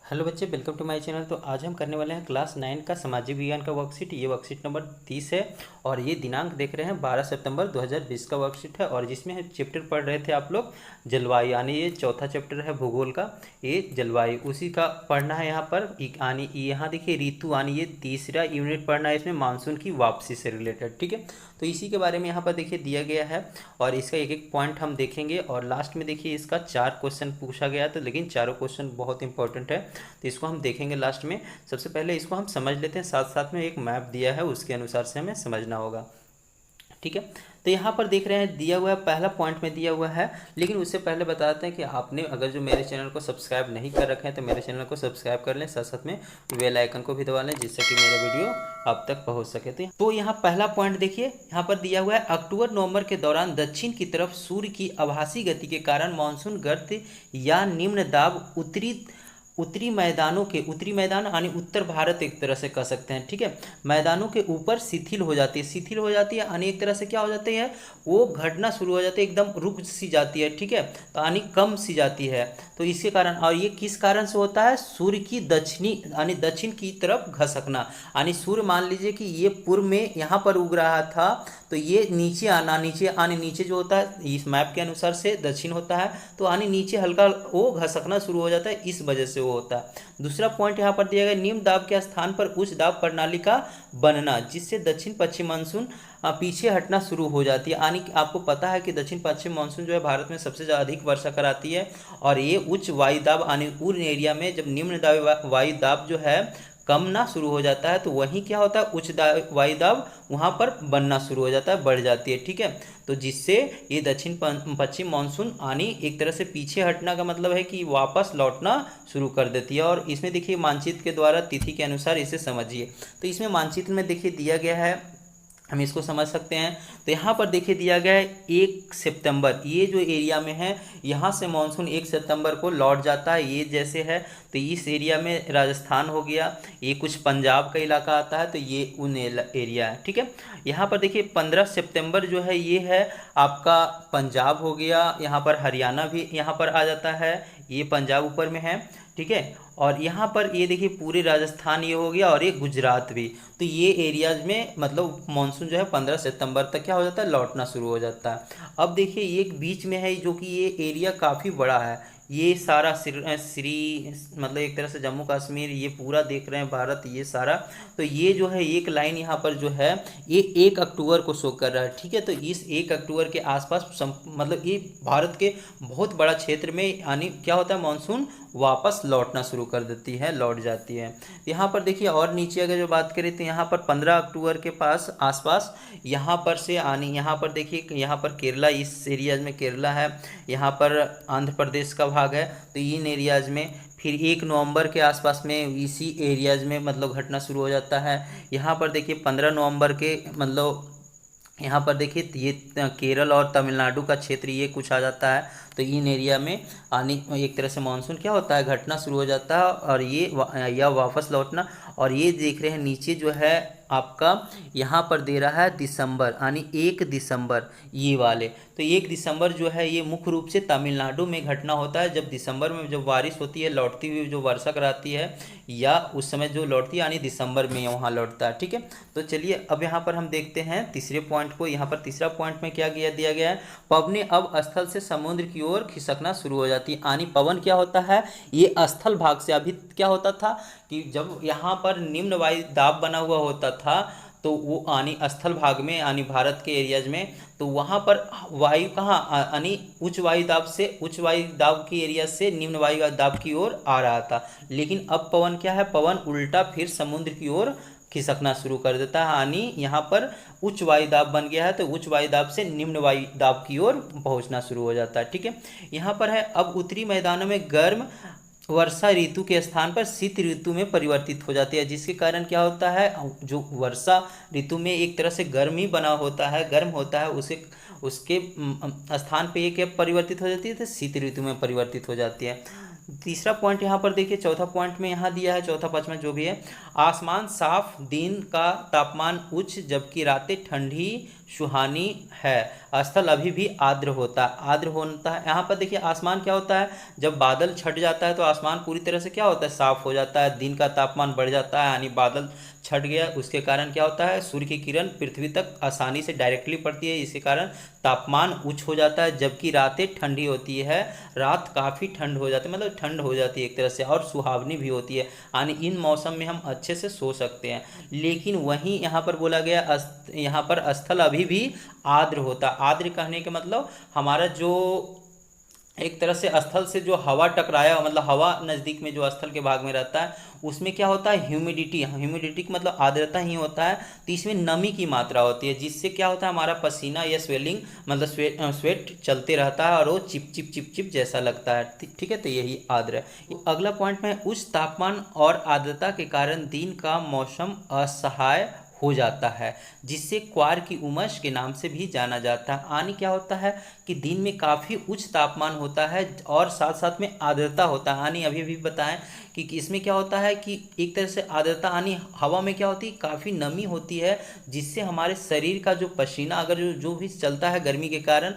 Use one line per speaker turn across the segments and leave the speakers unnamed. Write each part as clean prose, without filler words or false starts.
Hello बच्चे, welcome to my channel. तो आज हम करने वाले हैं क्लास 9 का सामाजिक विज्ञान का वर्कशीट। ये वर्कशीट नंबर 30 है और ये दिनांक देख रहे हैं 12 सितंबर 2020 का वर्कशीट है। और जिसमें हम चैप्टर पढ़ रहे थे आप लोग जलवायु, यानी ये चौथा चैप्टर है भूगोल का। ये जलवायु उसी का पढ़ना है यहाँ पर। यानी यहाँ देखिए ऋतु, यानी ये तीसरा यूनिट पढ़ना है इसमें, मानसून की वापसी से रिलेटेड। ठीक है, तो इसी के बारे में यहाँ पर देखिए दिया गया है और इसका एक एक पॉइंट हम देखेंगे। और लास्ट में देखिए इसका 4 क्वेश्चन पूछा गया, तो लेकिन चारों क्वेश्चन बहुत इंपॉर्टेंट है, तो इसको हम देखेंगे लास्ट में। सबसे पहले इसको हम समझ लेते हैं, साथ साथ में एक मैप दिया है उसके अनुसार से हमें समझना होगा। ठीक है, तो यहाँ पर देख रहे हैं दिया हुआ है, पहला पॉइंट में दिया हुआ है। लेकिन उससे पहले बताते हैं कि आपने अगर जो मेरे चैनल को सब्सक्राइब नहीं कर रखे हैं तो मेरे चैनल को सब्सक्राइब कर लें, साथ साथ में बेल आइकन को भी दबा लें, जिससे कि मेरा वीडियो आप तक पहुँच सके। तो यहाँ पहला पॉइंट देखिए, यहाँ पर दिया हुआ है अक्टूबर नवंबर के दौरान दक्षिण की तरफ सूर्य की आभासी गति के कारण मानसून गर्त या निम्न दाब उत्तरी मैदान यानी उत्तर भारत एक तरह से कह सकते हैं। ठीक है, मैदानों के ऊपर शिथिल हो जाती है यानी एक तरह से क्या हो जाती है, वो घटना शुरू हो जाती है, एकदम रुक सी जाती है। ठीक है, तो यानी कम सी जाती है। तो इसके कारण, और ये किस कारण से होता है, सूर्य की दक्षिणी यानी दक्षिण की तरफ घसकना। यानी सूर्य मान लीजिए कि ये पूर्व में यहाँ पर उग रहा था, तो ये नीचे जो होता है इस मैप के अनुसार से दक्षिण होता है, तो आने नीचे हल्का वो घसकना शुरू हो जाता है, इस वजह से वो होता है। दूसरा पॉइंट यहाँ पर दिया गया, निम्न दाब के स्थान पर उच्च दाब प्रणाली का बनना, जिससे दक्षिण पश्चिम मानसून पीछे हटना शुरू हो जाती है। यानी आपको पता है कि दक्षिण पश्चिम मानसून जो है भारत में सबसे ज़्यादा अधिक वर्षा कराती है, और ये उच्च वायु दाब यानी उन एरिया में जब निम्न वायु दाब जो है कम ना शुरू हो जाता है, तो वहीं क्या होता है, उच्च वायु दाब वहाँ पर बनना शुरू हो जाता है, बढ़ जाती है। ठीक है, तो जिससे ये दक्षिण पश्चिम मानसून आनी एक तरह से पीछे हटना का मतलब है कि वापस लौटना शुरू कर देती है। और इसमें देखिए मानचित्र के द्वारा तिथि के अनुसार इसे समझिए। तो इसमें मानचित्र में देखिए दिया गया है, हम इसको समझ सकते हैं। तो यहाँ पर देखिए दिया गया है 1 सितंबर, ये जो एरिया में है यहाँ से मानसून 1 सितंबर को लौट जाता है, ये जैसे है। तो इस एरिया में राजस्थान हो गया, ये कुछ पंजाब का इलाका आता है, तो ये उन एरिया है। ठीक है, यहाँ पर देखिए 15 सितंबर जो है ये है आपका पंजाब हो गया, यहाँ पर हरियाणा भी यहाँ पर आ जाता है, ये पंजाब ऊपर में है। ठीक है, और यहाँ पर ये देखिए पूरे राजस्थान ये हो गया, और ये गुजरात भी। तो ये एरियाज में मतलब मानसून जो है 15 सितंबर तक क्या हो जाता है, लौटना शुरू हो जाता है। अब देखिए एक बीच में है जो कि ये एरिया काफ़ी बड़ा है, ये सारा मतलब एक तरह से जम्मू कश्मीर ये पूरा देख रहे हैं भारत, ये सारा। तो ये जो है एक लाइन यहाँ पर जो है ये 1 अक्टूबर को शो कर रहा है। ठीक है, तो इस 1 अक्टूबर के आसपास मतलब ये भारत के बहुत बड़ा क्षेत्र में यानी क्या होता है, मानसून वापस लौटना शुरू कर देती है, लौट जाती है। यहाँ पर देखिए और नीचे अगर जो बात करें तो यहाँ पर 15 अक्टूबर के पास आसपास यहाँ पर से आनी, यहाँ पर देखिए यहाँ पर केरला, इस एरियाज में केरला है, यहाँ पर आंध्र प्रदेश का भाग है, तो इन एरियाज में फिर 1 नवंबर के आसपास में इसी एरियाज में मतलब घटना शुरू हो जाता है। यहाँ पर देखिए 15 नवंबर के मतलब यहाँ पर देखिए ये केरल और तमिलनाडु का क्षेत्र ये कुछ आ जाता है, तो इन एरिया में आने एक तरह से मानसून क्या होता है, घटना शुरू हो जाता है, और यह वापस लौटना। और ये देख रहे हैं नीचे जो है आपका यहाँ पर दे रहा है दिसंबर, यानी 1 दिसंबर ये वाले। तो 1 दिसंबर जो है ये मुख्य रूप से तमिलनाडु में घटना होता है, जब दिसंबर में जब बारिश होती है, लौटती हुई जो वर्षा कराती है, या उस समय जो लौटती है यानी दिसंबर में वहाँ लौटता है। ठीक है, तो चलिए अब यहाँ पर हम देखते हैं तीसरे पॉइंट को। यहाँ पर तीसरा पॉइंट में क्या दिया गया है, पवनें अब स्थल से समुद्र की ओर खिसकना शुरू हो जाती है। यानी पवन क्या होता है, ये स्थल भाग से, अभी क्या होता था कि जब यहाँ पर निम्न वायु दाब बना हुआ होता था, तो वो यानी स्थल भाग में यानी भारत के एरियाज में, तो वहाँ पर वायु कहाँ यानी उच्च वायु दाब की एरिया से निम्न वायु दाब की ओर आ रहा था। लेकिन अब पवन क्या है, पवन उल्टा फिर समुद्र की ओर खिसकना शुरू कर देता है, यानी यहाँ पर उच्च वायु दाब बन गया है, तो उच्च वायु दाब से निम्न वायु दाब की ओर पहुँचना शुरू हो जाता है। ठीक है, यहाँ पर है अब उत्तरी मैदानों में गर्म वर्षा ऋतु के स्थान पर शीत ऋतु में परिवर्तित हो जाती है, जिसके कारण क्या होता है, जो वर्षा ऋतु में एक तरह से गर्म ही बना होता है, गर्म होता है, उसे उसके स्थान पे ये क्या परिवर्तित हो जाती है, तो शीत ऋतु में परिवर्तित हो जाती है। तीसरा पॉइंट यहाँ पर देखिए, चौथा पॉइंट में यहाँ दिया है, चौथा पाँचवा जो भी है, आसमान साफ, दिन का तापमान उच्च जबकि रातें ठंडी सुहानी है, स्थल अभी भी आर्द्र होता है। आर्द्र होता है, यहाँ पर देखिए आसमान क्या होता है, जब बादल छट जाता है तो आसमान पूरी तरह से क्या होता है, साफ हो जाता है, दिन का तापमान बढ़ जाता है, यानी बादल छट गया, उसके कारण क्या होता है, सूर्य की किरण पृथ्वी तक आसानी से डायरेक्टली पड़ती है, इसके कारण तापमान उच्च हो जाता है, जबकि रातें ठंडी होती है, रात काफ़ी ठंड हो जाती है, मतलब ठंड हो जाती है एक तरह से, और सुहावनी भी होती है, यानी इन मौसम में हम अच्छे से सो सकते हैं। लेकिन वहीं यहाँ पर बोला गया यहाँ पर स्थल अभी भी आर्द्र होता है। आर्द्र कहने के मतलब हमारा जो एक तरह से स्थल से जो हवा टकराया, मतलब हवा नज़दीक में जो स्थल के भाग में रहता है उसमें क्या होता है, ह्यूमिडिटी, ह्यूमिडिटी का मतलब आर्द्रता ही होता है, तो इसमें नमी की मात्रा होती है, जिससे क्या होता है, हमारा पसीना या स्वेलिंग मतलब स्वेट चलते रहता है और वो चिप चिप चिप चिप जैसा लगता है। ठीक है, तो यही आर्द्र है। अगला पॉइंट में, उच्च तापमान और आर्द्रता के कारण दिन का मौसम असहाय हो जाता है, जिससे क्वार की उमस के नाम से भी जाना जाता है। यानी क्या होता है कि दिन में काफ़ी उच्च तापमान होता है और साथ साथ में आर्द्रता होता है। यानी अभी भी बताएं कि इसमें क्या होता है कि एक तरह से आर्द्रता, यानी हवा में क्या होती है, काफ़ी नमी होती है, जिससे हमारे शरीर का जो पसीना अगर जो भी चलता है गर्मी के कारण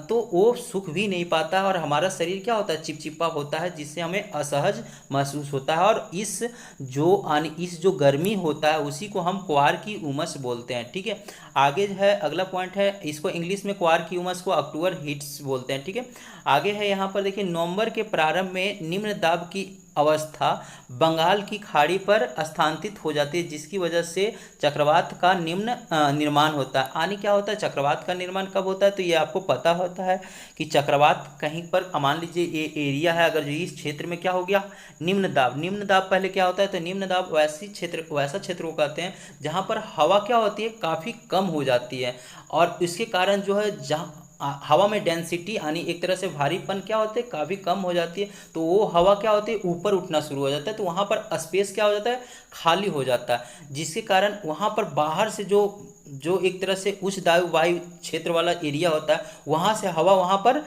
तो वो सूख भी नहीं पाता है और हमारा शरीर क्या होता है, चिपचिपा होता है, जिससे हमें असहज महसूस होता है। और इस जो गर्मी होता है उसी को हम क्वार की उमस बोलते हैं। ठीक है, आगे है अगला पॉइंट है, इसको इंग्लिश में क्वार की उमस को अक्टूबर हीट्स बोलते हैं। ठीक है, आगे है यहाँ पर देखिए, नवंबर के प्रारंभ में निम्न दाब की अवस्था बंगाल की खाड़ी पर स्थानांतरित हो जाती है, जिसकी वजह से चक्रवात का निम्न निर्माण होता है। यानी क्या होता है, चक्रवात का निर्माण कब होता है, तो ये आपको पता होता है कि चक्रवात कहीं पर, मान लीजिए ये एरिया है, अगर जो इस क्षेत्र में क्या हो गया, निम्न दाब। निम्न दाब पहले क्या होता है, तो निम्न दाब वैसा क्षेत्र को कहते हैं जहाँ पर हवा क्या होती है, काफ़ी कम हो जाती है, और इसके कारण जो है जहाँ हवा में डेंसिटी यानी एक तरह से भारीपन क्या होते हैं, काफ़ी कम हो जाती है, तो वो हवा क्या होती है, ऊपर उठना शुरू हो जाता है, तो वहाँ पर स्पेस क्या हो जाता है, खाली हो जाता है, जिसके कारण वहाँ पर बाहर से जो जो एक तरह से उच्च वायु क्षेत्र वाला एरिया होता है, वहाँ से हवा वहाँ पर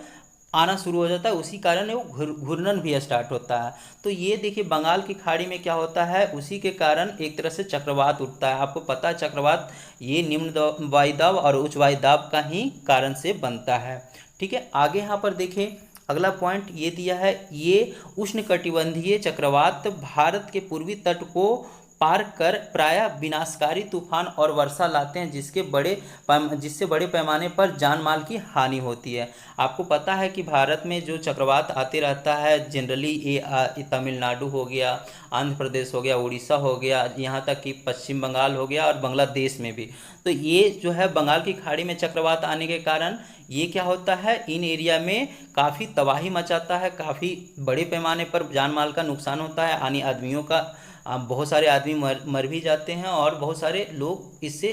आना शुरू हो जाता है, उसी कारण वो घूर्णन भी स्टार्ट होता है। तो ये देखिए, बंगाल की खाड़ी में क्या होता है, उसी के कारण एक तरह से चक्रवात उठता है। आपको पता है चक्रवात ये निम्न वायुदाब और उच्च वायुदाब का ही कारण से बनता है। ठीक है, आगे यहाँ पर देखें, अगला पॉइंट ये दिया है, ये उष्णकटिबंधीय चक्रवात भारत के पूर्वी तट को पार कर प्रायः विनाशकारी तूफान और वर्षा लाते हैं, जिससे बड़े पैमाने पर जान माल की हानि होती है। आपको पता है कि भारत में जो चक्रवात आते रहता है जनरली, ये तमिलनाडु हो गया, आंध्र प्रदेश हो गया, उड़ीसा हो गया, यहाँ तक कि पश्चिम बंगाल हो गया और बांग्लादेश में भी। तो ये जो है बंगाल की खाड़ी में चक्रवात आने के कारण ये क्या होता है, इन एरिया में काफ़ी तबाही मचाता है, काफ़ी बड़े पैमाने पर जान माल का नुकसान होता है, यानी आदमियों का बहुत सारे आदमी मर भी जाते हैं और बहुत सारे लोग इससे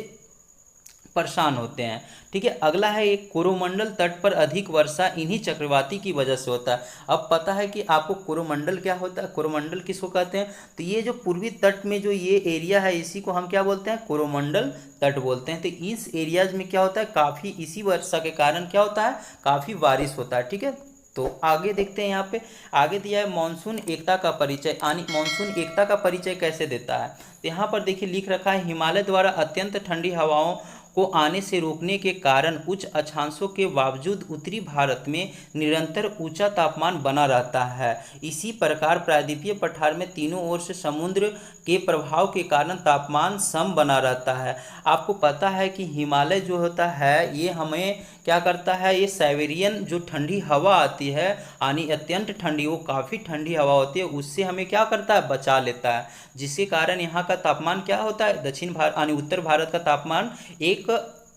परेशान होते हैं। ठीक है, अगला है एक, कोरोमंडल तट पर अधिक वर्षा इन्हीं चक्रवाती की वजह से होता है। अब पता है कि आपको कोरोमंडल क्या होता है, कोरोमंडल किसको कहते हैं, तो ये जो पूर्वी तट में जो ये एरिया है इसी को हम क्या बोलते हैं, कोरोमंडल तट बोलते हैं। तो इस एरियाज में क्या होता है, काफ़ी इसी वर्षा के कारण क्या होता है, काफ़ी बारिश होता है। ठीक है, तो आगे देखते हैं, यहाँ पे आगे दिया है मानसून एकता का परिचय, यानी मानसून एकता का परिचय कैसे देता है, तो यहाँ पर देखिए लिख रखा है, हिमालय द्वारा अत्यंत ठंडी हवाओं को आने से रोकने के कारण उच्च अक्षांशों के बावजूद उत्तरी भारत में निरंतर ऊंचा तापमान बना रहता है। इसी प्रकार प्रायद्वीपीय पठार में तीनों ओर से समुद्र के प्रभाव के कारण तापमान सम बना रहता है। आपको पता है कि हिमालय जो होता है ये हमें क्या करता है, ये साइबेरियन जो ठंडी हवा आती है, यानी अत्यंत ठंडी, वो काफ़ी ठंडी हवा होती है, उससे हमें क्या करता है, बचा लेता है, जिसके कारण यहाँ का तापमान क्या होता है, दक्षिण भारत यानी उत्तर भारत का तापमान एक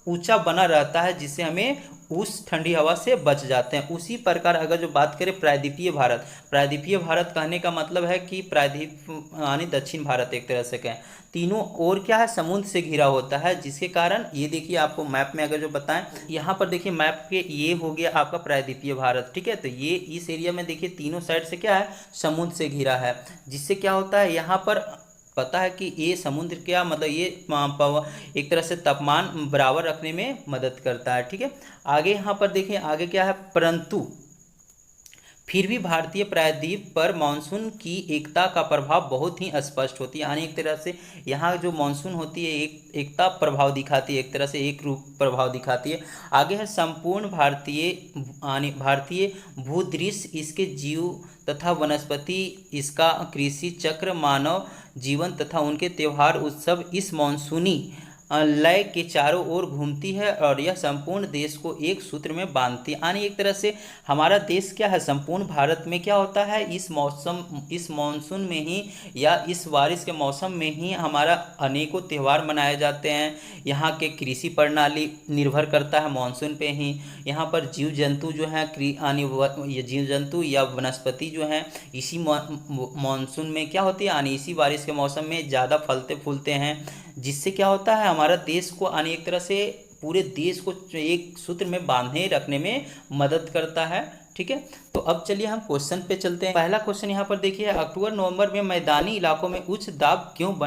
ऊंचा बना रहता है, जिससे हमें उस ठंडी हवा से बच जाते हैं। उसी प्रकार अगर जो बात करें प्रायद्वीपीय भारत, प्रायद्वीपीय भारत कहने का मतलब है कि प्रायद्वीप यानी दक्षिण भारत एक तरह से कहें, तीनों ओर क्या है, समुद्र से घिरा होता है, जिसके कारण ये देखिए आपको मैप में अगर जो बताएं, यहाँ पर देखिए मैप के ये हो गया आपका प्रायद्वीपीय भारत। ठीक है, तो ये इस एरिया में देखिए तीनों साइड से क्या है, समुद्र से घिरा है, जिससे क्या होता है, यहाँ पर पता है कि ये समुद्र क्या मतलब ये एक तरह से तापमान बराबर रखने में मदद करता है। ठीक है, आगे यहाँ पर देखिए आगे क्या है, परंतु फिर भी भारतीय प्रायद्वीप पर मानसून की एकता का प्रभाव बहुत ही स्पष्ट होती है। यानी एक तरह से यहाँ जो मानसून होती है एकता प्रभाव दिखाती है, एक तरह से एक रूप प्रभाव दिखाती है। आगे है संपूर्ण भारतीय भूदृश्य, इसके जीव तथा वनस्पति, इसका कृषि चक्र, मानव जीवन तथा उनके त्यौहार उत्सव इस मानसूनी लय के चारों ओर घूमती है और यह संपूर्ण देश को एक सूत्र में बांधती है। यानी एक तरह से हमारा देश क्या है, संपूर्ण भारत में क्या होता है, इस मानसून में ही या इस बारिश के मौसम में ही हमारा अनेकों त्यौहार मनाए जाते हैं। यहाँ के कृषि प्रणाली निर्भर करता है मानसून पे ही। यहाँ पर जीव जंतु जो हैं जीव जंतु या वनस्पति जो हैं इसी मानसून में क्या होती है, यानी इसी बारिश के मौसम में ज़्यादा फलते फूलते हैं, जिससे क्या होता है हमारा देश को यानी एक तरह से पूरे देश को एक सूत्र में बांधे रखने में मदद करता है। ठीक है, तो अब चलिए हम क्वेश्चन पे चलते हैं। पहला क्वेश्चन यहाँ पर देखिए, अक्टूबर नवंबर में मैदानी इलाकों में उच्च दाब क्यों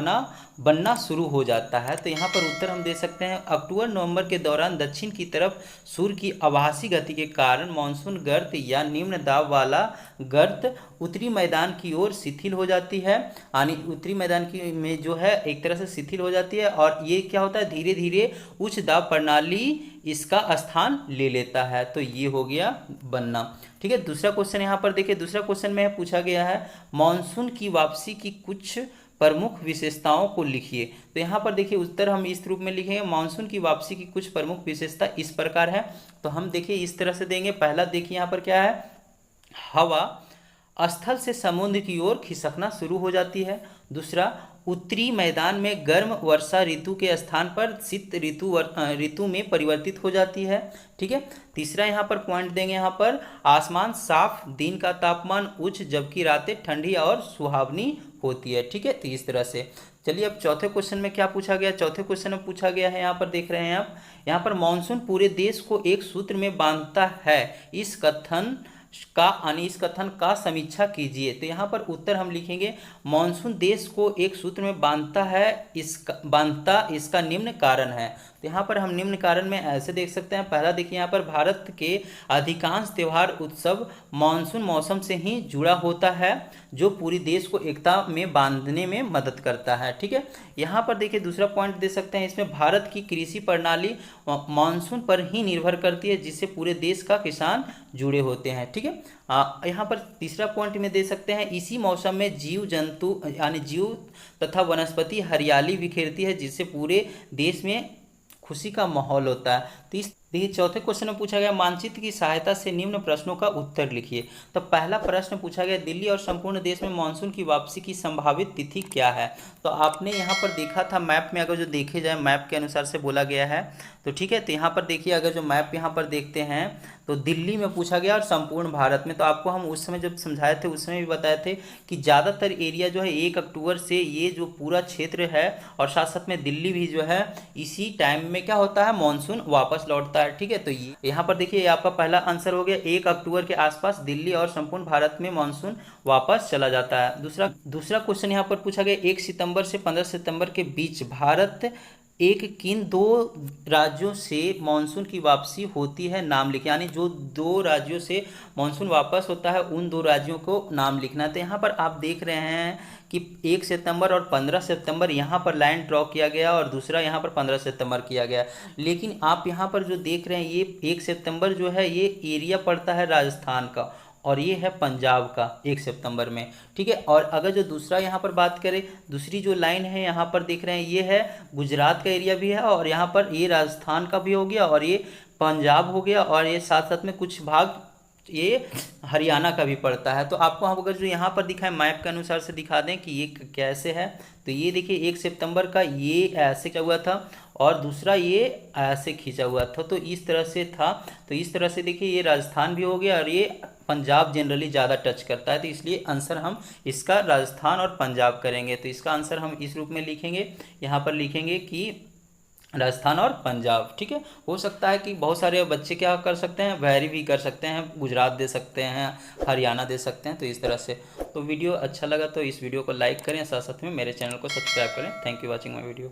बनना शुरू हो जाता है। तो यहाँ पर उत्तर हम दे सकते हैं, अक्टूबर नवंबर के दौरान दक्षिण की तरफ सूर्य की आभासी गति के कारण मानसून गर्त या निम्न दाब वाला गर्त उत्तरी मैदान की ओर शिथिल हो जाती है। यानी उत्तरी मैदान की में जो है एक तरह से शिथिल हो जाती है और ये क्या होता है, धीरे धीरे उच्च दाब प्रणाली इसका स्थान ले लेता है। तो ये हो गया बनना। ठीक है, दूसरा क्वेश्चन यहाँ पर देखिए, दूसरा क्वेश्चन में पूछा गया है मानसून की वापसी की कुछ प्रमुख विशेषताओं को लिखिए। तो यहाँ पर देखिए उत्तर हम इस रूप में लिखेंगे, मानसून की वापसी की कुछ प्रमुख विशेषता इस प्रकार है। तो हम देखिए इस तरह से देंगे। पहला देखिए यहाँ पर क्या है, हवा स्थल से समुद्र की ओर खिसकना शुरू हो जाती है। दूसरा, उत्तरी मैदान में गर्म वर्षा ऋतु के स्थान पर शीत ऋतु में परिवर्तित हो जाती है। ठीक है, तीसरा यहाँ पर पॉइंट देंगे, यहाँ पर आसमान साफ, दिन का तापमान उच्च जबकि रातें ठंडी और सुहावनी होती है। ठीक है, तो इस तरह से चलिए अब चौथे क्वेश्चन में क्या पूछा गया, चौथे क्वेश्चन में पूछा गया है, यहाँ पर देख रहे हैं आप, यहाँ पर मानसून पूरे देश को एक सूत्र में बांधता है, इस कथन का समीक्षा कीजिए। तो यहाँ पर उत्तर हम लिखेंगे, मानसून देश को एक सूत्र में बांधता है, इसका निम्न कारण है। तो यहाँ पर हम निम्न कारण में ऐसे देख सकते हैं। पहला देखिए यहाँ पर, भारत के अधिकांश त्यौहार उत्सव मानसून मौसम से ही जुड़ा होता है, जो पूरी देश को एकता में बांधने में मदद करता है। ठीक है, यहाँ पर देखिए दूसरा पॉइंट दे सकते हैं इसमें, भारत की कृषि प्रणाली मानसून पर ही निर्भर करती है, जिससे पूरे देश का किसान जुड़े होते हैं। ठीक है, यहाँ पर तीसरा पॉइंट में दे सकते हैं, इसी मौसम में जीव जंतु यानी जीव तथा वनस्पति हरियाली बिखेरती है, जिससे पूरे देश में खुशी का माहौल होता है। देखिए चौथे क्वेश्चन में पूछा गया, मानचित्र की सहायता से निम्न प्रश्नों का उत्तर लिखिए। तो पहला प्रश्न पूछा गया, दिल्ली और संपूर्ण देश में मानसून की वापसी की संभावित तिथि क्या है। तो आपने यहाँ पर देखा था मैप में, अगर जो देखे जाए मैप के अनुसार से बोला गया है। तो ठीक है, तो यहाँ पर देखिए अगर जो मैप यहाँ पर देखते हैं तो दिल्ली में पूछा गया और संपूर्ण भारत में। तो आपको हम उस समय जब समझाए थे उस समय भी बताए थे कि ज़्यादातर एरिया जो है 1 अक्टूबर से ये जो पूरा क्षेत्र है और साथ साथ में दिल्ली भी जो है इसी टाइम में क्या होता है, मानसून वापस लौटता है। ठीक है, तो ये यहाँ पर देखिए ये आपका पहला आंसर हो गया, 1 अक्टूबर के आसपास दिल्ली और संपूर्ण भारत में मानसून वापस चला जाता है। दूसरा क्वेश्चन यहाँ पर पूछा गया, 1 सितंबर से 15 सितंबर के बीच भारत किन 2 राज्यों से मानसून की वापसी होती है, नाम लिखें। यानी जो 2 राज्यों से मानसून वापस होता है उन 2 राज्यों को नाम लिखना। तो यहाँ पर आप देख रहे हैं कि 1 सितंबर और 15 सितंबर यहाँ पर लाइन ड्रॉ किया गया और दूसरा यहाँ पर 15 सितंबर किया गया। लेकिन आप यहाँ पर जो देख रहे हैं ये 1 सितंबर जो है ये एरिया पड़ता है राजस्थान का और ये है पंजाब का 1 सितंबर में। ठीक है, और अगर जो दूसरा यहाँ पर बात करें, दूसरी जो लाइन है यहाँ पर देख रहे हैं ये है गुजरात का एरिया भी है और यहाँ पर ये राजस्थान का भी हो गया और ये पंजाब हो गया और ये साथ साथ में कुछ भाग ये हरियाणा का भी पड़ता है। तो आपको हम अगर जो यहाँ पर दिखाएं मैप के अनुसार से दिखा दें कि ये कैसे है। तो ये देखिए 1 सितंबर का ये ऐसे खींचा हुआ था और दूसरा ये ऐसे खींचा हुआ था, तो इस तरह से था। तो इस तरह से देखिए ये राजस्थान भी हो गया और ये पंजाब जनरली ज़्यादा टच करता है, तो इसलिए आंसर हम इसका राजस्थान और पंजाब करेंगे। तो इसका आंसर हम इस रूप में लिखेंगे, यहाँ पर लिखेंगे कि राजस्थान और पंजाब। ठीक है, हो सकता है कि बहुत सारे बच्चे क्या कर सकते हैं, वैरी भी कर सकते हैं, गुजरात दे सकते हैं, हरियाणा दे सकते हैं। तो इस तरह से तो वीडियो अच्छा लगा तो इस वीडियो को लाइक करें, साथ साथ में मेरे चैनल को सब्सक्राइब करें। Thank you watching my video.